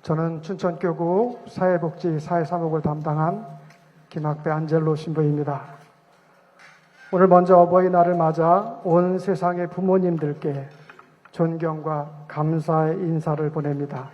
저는 춘천교구 사회복지 사회사목을 담당한 김학배 안젤로 신부입니다. 오늘 먼저 어버이날을 맞아 온 세상의 부모님들께 존경과 감사의 인사를 보냅니다.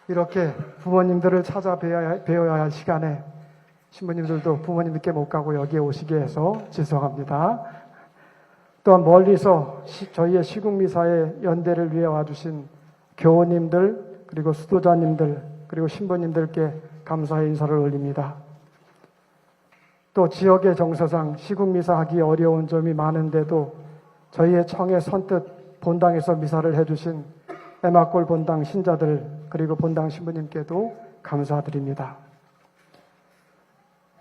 이렇게 부모님들을 찾아뵈어야 할 시간에 신부님들도 부모님께 못 가고 여기에 오시게 해서 죄송합니다. 또한 멀리서 저희의 시국미사의 연대를 위해 와주신 교우님들, 그리고 수도자님들, 그리고 신부님들께 감사의 인사를 올립니다. 또 지역의 정서상 시국미사 하기 어려운 점이 많은데도 저희의 청에 선뜻 본당에서 미사를 해주신 애마골 본당 신자들, 그리고 본당 신부님께도 감사드립니다.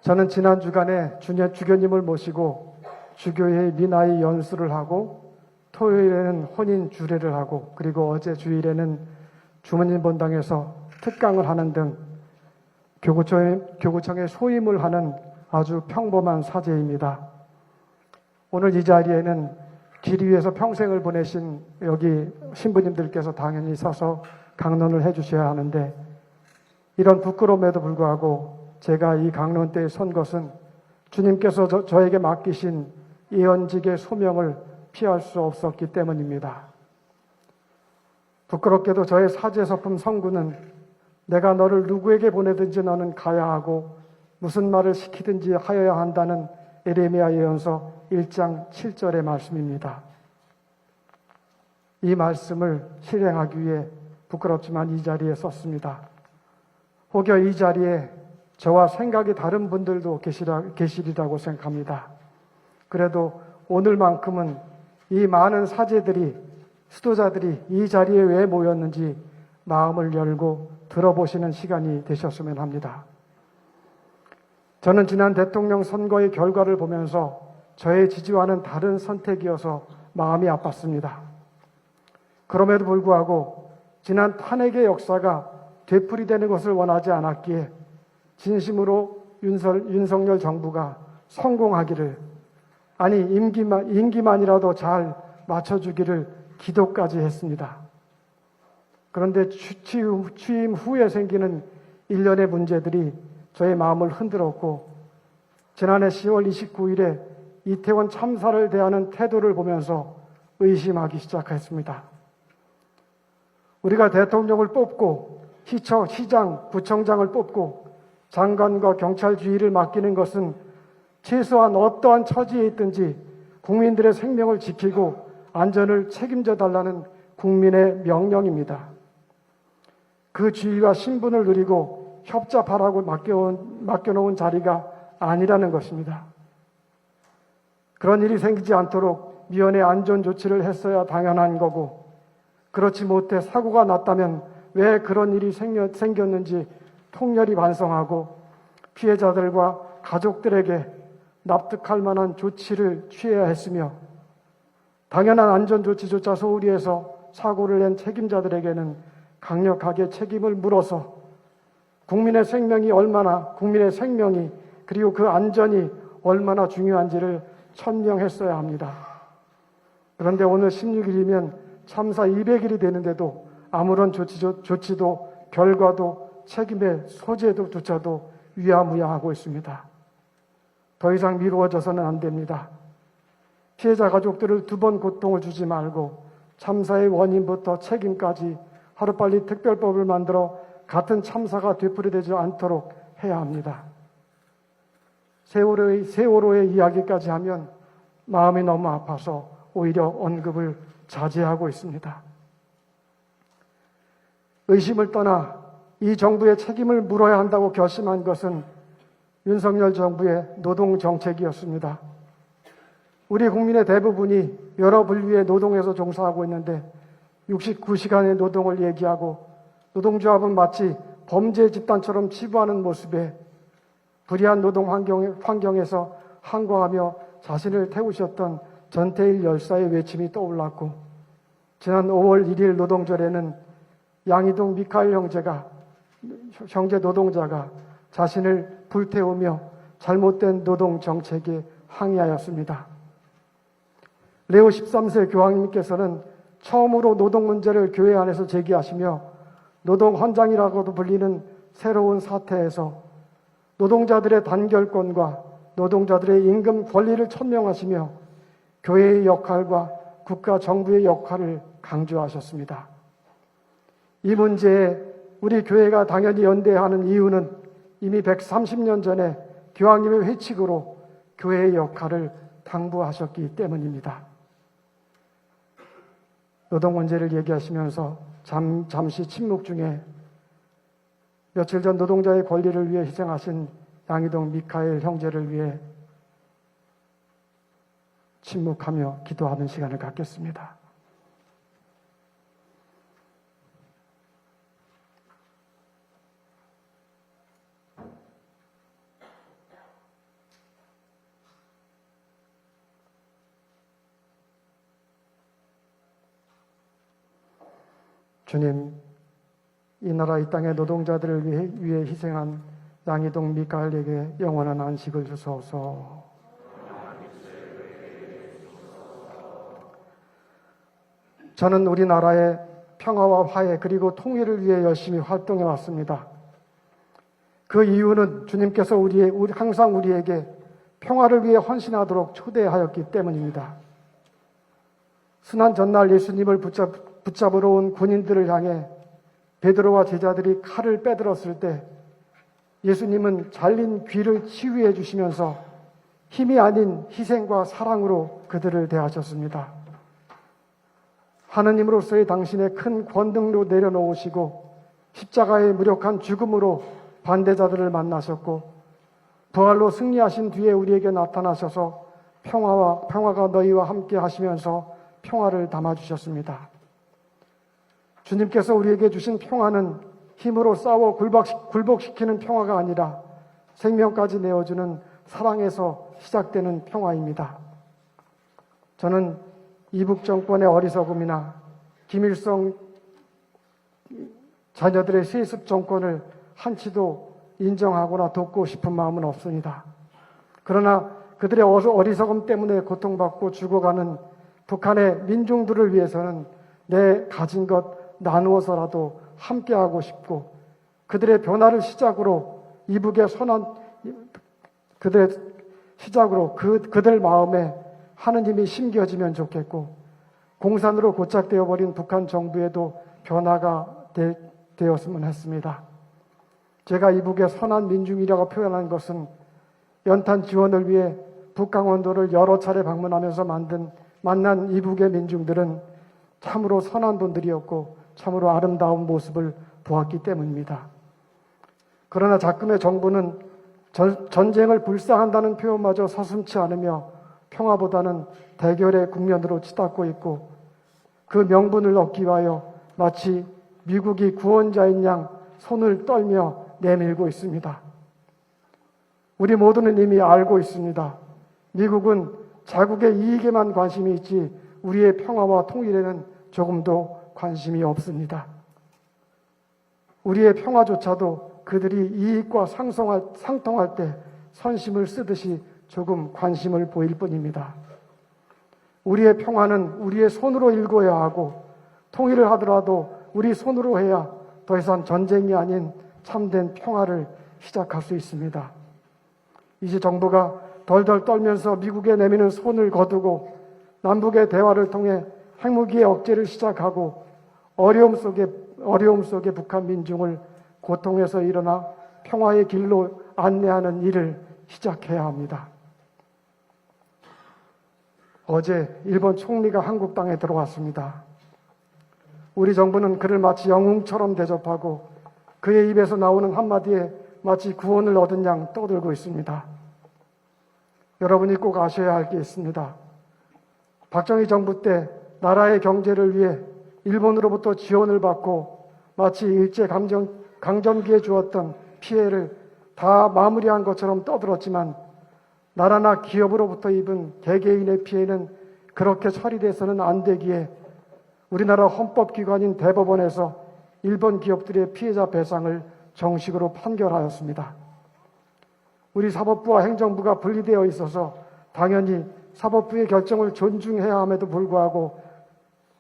저는 지난 주간에 주교님을 모시고 주교회의 미나이 연수를 하고, 토요일에는 혼인 주례를 하고, 그리고 어제 주일에는 주문인 본당에서 특강을 하는 등 교구청의 소임을 하는 아주 평범한 사제입니다. 오늘 이 자리에는 길 위에서 평생을 보내신 여기 신부님들께서 당연히 서서 강론을 해주셔야 하는데, 이런 부끄러움에도 불구하고 제가 이 강론 때에 선 것은 주님께서 저에게 맡기신 예언직의 소명을 피할 수 없었기 때문입니다. 부끄럽게도 저의 사제서품 성구는 내가 너를 누구에게 보내든지 너는 가야 하고 무슨 말을 시키든지 하여야 한다는 에레미야 예언서 1장 7절의 말씀입니다. 이 말씀을 실행하기 위해 부끄럽지만 이 자리에 썼습니다. 혹여 이 자리에 저와 생각이 다른 분들도 계시리라고 생각합니다. 그래도 오늘만큼은 이 많은 사제들이, 수도자들이 이 자리에 왜 모였는지 마음을 열고 들어보시는 시간이 되셨으면 합니다. 저는 지난 대통령 선거의 결과를 보면서 저의 지지와는 다른 선택이어서 마음이 아팠습니다. 그럼에도 불구하고 지난 탄핵의 역사가 되풀이되는 것을 원하지 않았기에 진심으로 윤석열 정부가 성공하기를, 아니 임기만이라도 잘 맞춰주기를 기도까지 했습니다. 그런데 취임 후에 생기는 일련의 문제들이 저의 마음을 흔들었고, 지난해 10월 29일에 이태원 참사를 대하는 태도를 보면서 의심하기 시작했습니다. 우리가 대통령을 뽑고 시장, 구청장을 뽑고 장관과 경찰 주의를 맡기는 것은 최소한 어떠한 처지에 있든지 국민들의 생명을 지키고 안전을 책임져 달라는 국민의 명령입니다. 그 지위와 신분을 누리고 협잡하라고 맡겨놓은 자리가 아니라는 것입니다. 그런 일이 생기지 않도록 미연에 안전 조치를 했어야 당연한 거고, 그렇지 못해 사고가 났다면 왜 그런 일이 생겼는지 통렬히 반성하고 피해자들과 가족들에게 납득할 만한 조치를 취해야 했으며, 당연한 안전조치조차 소홀히 해서 사고를 낸 책임자들에게는 강력하게 책임을 물어서 국민의 생명이 그리고 그 안전이 얼마나 중요한지를 천명했어야 합니다. 그런데 오늘 16일이면 참사 200일이 되는데도 아무런 조치도 결과도 책임의 소재조차도 위야무야하고 있습니다. 더 이상 미루어져서는 안 됩니다. 피해자 가족들을 두 번 고통을 주지 말고 참사의 원인부터 책임까지 하루빨리 특별법을 만들어 같은 참사가 되풀이되지 않도록 해야 합니다. 세월호의 이야기까지 하면 마음이 너무 아파서 오히려 언급을 자제하고 있습니다. 의심을 떠나 이 정부의 책임을 물어야 한다고 결심한 것은 윤석열 정부의 노동정책이었습니다. 우리 국민의 대부분이 여러 분류의 노동에서 종사하고 있는데 69시간의 노동을 얘기하고 노동조합은 마치 범죄 집단처럼 치부하는 모습에 불이한 노동 환경에서 항거하며 자신을 태우셨던 전태일 열사의 외침이 떠올랐고, 지난 5월 1일 노동절에는 양이동 미카엘 형제 노동자가 자신을 불태우며 잘못된 노동 정책에 항의하였습니다. 레오 13세 교황님께서는 처음으로 노동 문제를 교회 안에서 제기하시며 노동 헌장이라고도 불리는 새로운 사태에서 노동자들의 단결권과 노동자들의 임금 권리를 천명하시며 교회의 역할과 국가 정부의 역할을 강조하셨습니다. 이 문제에 우리 교회가 당연히 연대하는 이유는 이미 130년 전에 교황님의 회칙으로 교회의 역할을 당부하셨기 때문입니다. 노동 문제를 얘기하시면서 잠시 침묵 중에 며칠 전 노동자의 권리를 위해 희생하신 양희동 미카엘 형제를 위해 침묵하며 기도하는 시간을 갖겠습니다. 주님, 이 나라 이 땅의 노동자들을 위해 희생한 양희동 미카엘에게 영원한 안식을 주소서. 저는 우리나라의 평화와 화해 그리고 통일을 위해 열심히 활동해 왔습니다. 그 이유는 주님께서 항상 우리에게 평화를 위해 헌신하도록 초대하였기 때문입니다. 순환 전날 예수님을 붙잡으러 온 군인들을 향해 베드로와 제자들이 칼을 빼들었을 때 예수님은 잘린 귀를 치유해 주시면서 힘이 아닌 희생과 사랑으로 그들을 대하셨습니다. 하느님으로서의 당신의 큰 권능로 내려놓으시고 십자가의 무력한 죽음으로 반대자들을 만나셨고 부활로 승리하신 뒤에 우리에게 나타나셔서 평화가 너희와 함께 하시면서 평화를 담아주셨습니다. 주님께서 우리에게 주신 평화는 힘으로 싸워 굴복시키는 평화가 아니라 생명까지 내어주는 사랑에서 시작되는 평화입니다. 저는 이북 정권의 어리석음이나 김일성 자녀들의 세습 정권을 한치도 인정하거나 돕고 싶은 마음은 없습니다. 그러나 그들의 어리석음 때문에 고통받고 죽어가는 북한의 민중들을 위해서는 내 가진 것 나누어서라도 함께하고 싶고 그들의 변화를 시작으로 이북의 그들의 시작으로 그들 마음에 하느님이 심겨지면 좋겠고 공산으로 고착되어 버린 북한 정부에도 변화가 되었으면 했습니다. 제가 이북의 선한 민중이라고 표현한 것은 연탄 지원을 위해 북강원도를 여러 차례 방문하면서 만난 이북의 민중들은 참으로 선한 분들이었고 참으로 아름다운 모습을 보았기 때문입니다. 그러나 작금의 정부는 전쟁을 불쌍한다는 표현마저 서슴지 않으며 평화보다는 대결의 국면으로 치닫고 있고 그 명분을 얻기 위하여 마치 미국이 구원자인 양 손을 떨며 내밀고 있습니다. 우리 모두는 이미 알고 있습니다. 미국은 자국의 이익에만 관심이 있지 우리의 평화와 통일에는 조금도 관심이 없습니다. 우리의 평화조차도 그들이 이익과 상통할 때 선심을 쓰듯이 조금 관심을 보일 뿐입니다. 우리의 평화는 우리의 손으로 일궈야 하고 통일을 하더라도 우리 손으로 해야 더 이상 전쟁이 아닌 참된 평화를 시작할 수 있습니다. 이제 정부가 덜덜 떨면서 미국에 내미는 손을 거두고 남북의 대화를 통해 핵무기의 억제를 시작하고 어려움 속에 북한 민중을 고통에서 일어나 평화의 길로 안내하는 일을 시작해야 합니다. 어제 일본 총리가 한국 땅에 들어왔습니다. 우리 정부는 그를 마치 영웅처럼 대접하고 그의 입에서 나오는 한마디에 마치 구원을 얻은 양 떠들고 있습니다. 여러분이 꼭 아셔야 할 게 있습니다. 박정희 정부 때 나라의 경제를 위해 일본으로부터 지원을 받고 마치 일제 강점기에 주었던 피해를 다 마무리한 것처럼 떠들었지만 나라나 기업으로부터 입은 개개인의 피해는 그렇게 처리돼서는 안 되기에 우리나라 헌법기관인 대법원에서 일본 기업들의 피해자 배상을 정식으로 판결하였습니다. 우리 사법부와 행정부가 분리되어 있어서 당연히 사법부의 결정을 존중해야 함에도 불구하고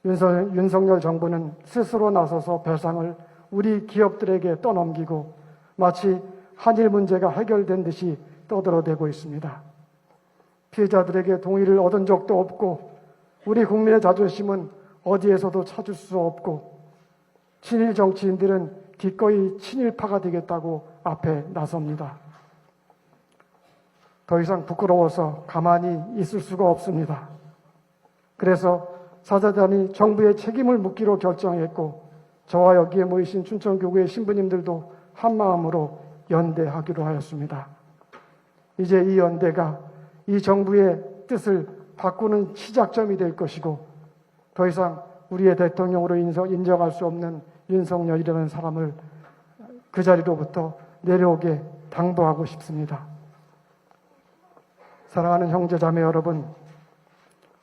윤석열 정부는 스스로 나서서 배상을 우리 기업들에게 떠넘기고 마치 한일 문제가 해결된 듯이 떠들어대고 있습니다. 피해자들에게 동의를 얻은 적도 없고 우리 국민의 자존심은 어디에서도 찾을 수 없고 친일 정치인들은 기꺼이 친일파가 되겠다고 앞에 나섭니다. 더 이상 부끄러워서 가만히 있을 수가 없습니다. 그래서 사자단이 정부의 책임을 묻기로 결정했고 저와 여기에 모이신 춘천교구의 신부님들도 한마음으로 연대하기로 하였습니다. 이제 이 연대가 이 정부의 뜻을 바꾸는 시작점이 될 것이고 더 이상 우리의 대통령으로 인정할 수 없는 윤석열이라는 사람을 그 자리로부터 내려오게 당부하고 싶습니다. 사랑하는 형제자매 여러분,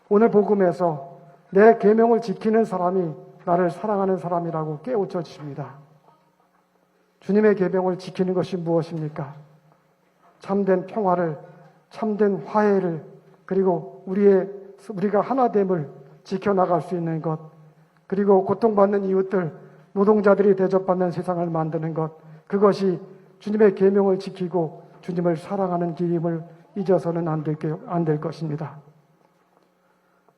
오늘 복음에서 내 계명을 지키는 사람이 나를 사랑하는 사람이라고 깨우쳐 주십니다. 주님의 계명을 지키는 것이 무엇입니까? 참된 평화를, 참된 화해를, 그리고 우리가 하나됨을 지켜나갈 수 있는 것, 그리고 고통받는 이웃들, 노동자들이 대접받는 세상을 만드는 것, 그것이 주님의 계명을 지키고 주님을 사랑하는 길임을 잊어서는 안 될 것입니다.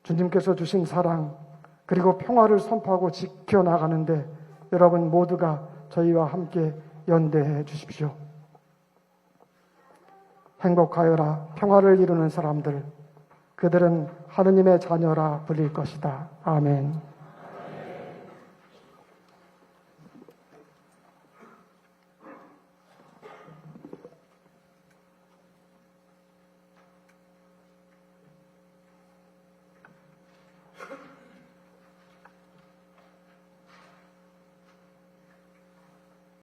주님께서 주신 사랑, 그리고 평화를 선포하고 지켜나가는데 여러분 모두가 저희와 함께 연대해 주십시오. 행복하여라, 평화를 이루는 사람들, 그들은 하느님의 자녀라 불릴 것이다. 아멘.